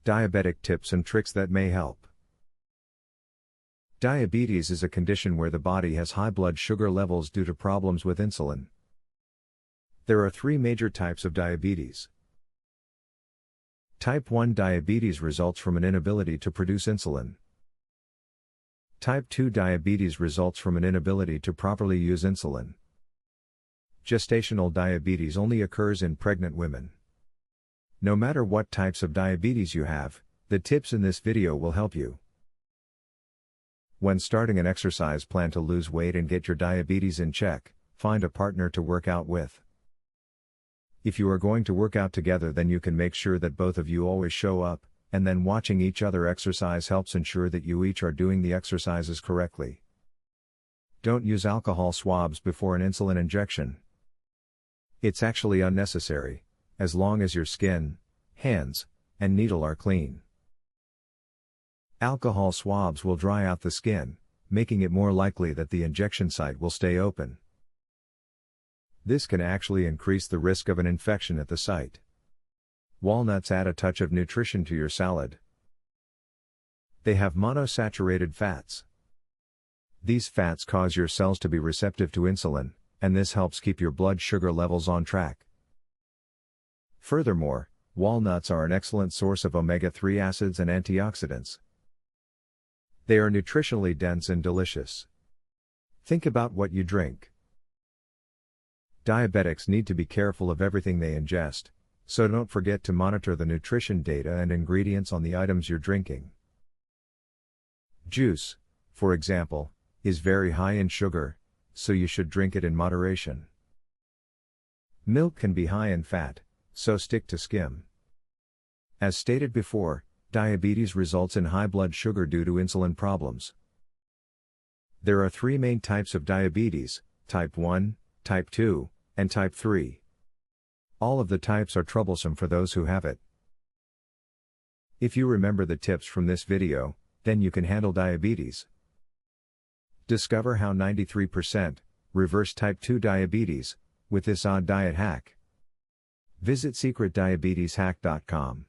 Diabetic tips and tricks that may help. Diabetes is a condition where the body has high blood sugar levels due to problems with insulin. There are three major types of diabetes. Type 1 diabetes results from an inability to produce insulin. Type 2 diabetes results from an inability to properly use insulin. Gestational diabetes only occurs in pregnant women. No matter what types of diabetes you have, the tips in this video will help you. When starting an exercise plan to lose weight and get your diabetes in check, find a partner to work out with. If you are going to work out together, then you can make sure that both of you always show up, and then watching each other exercise helps ensure that you each are doing the exercises correctly. Don't use alcohol swabs before an insulin injection. It's actually unnecessary, as long as your skin, hands, and needle are clean. Alcohol swabs will dry out the skin, making it more likely that the injection site will stay open. This can actually increase the risk of an infection at the site. Walnuts add a touch of nutrition to your salad. They have monosaturated fats. These fats cause your cells to be receptive to insulin, and this helps keep your blood sugar levels on track. Furthermore, walnuts are an excellent source of omega-3 acids and antioxidants. They are nutritionally dense and delicious. Think about what you drink. Diabetics need to be careful of everything they ingest, so don't forget to monitor the nutrition data and ingredients on the items you're drinking. Juice, for example, is very high in sugar, so you should drink it in moderation. Milk can be high in fat, so stick to skim. As stated before, diabetes results in high blood sugar due to insulin problems. There are three main types of diabetes: type 1, type 2, and type 3. All of the types are troublesome for those who have it. If you remember the tips from this video, then you can handle diabetes. Discover how 93% reverse type 2 diabetes with this odd diet hack. Visit secretdiabeteshack.com.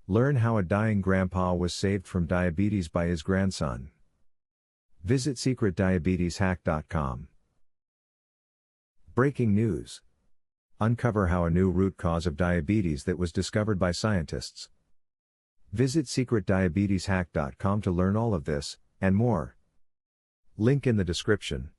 Learn how a dying grandpa was saved from diabetes by his grandson. Visit secretdiabeteshack.com. Breaking news. Uncover how a new root cause of diabetes that was discovered by scientists. Visit secretdiabeteshack.com to learn all of this, and more. Link in the description.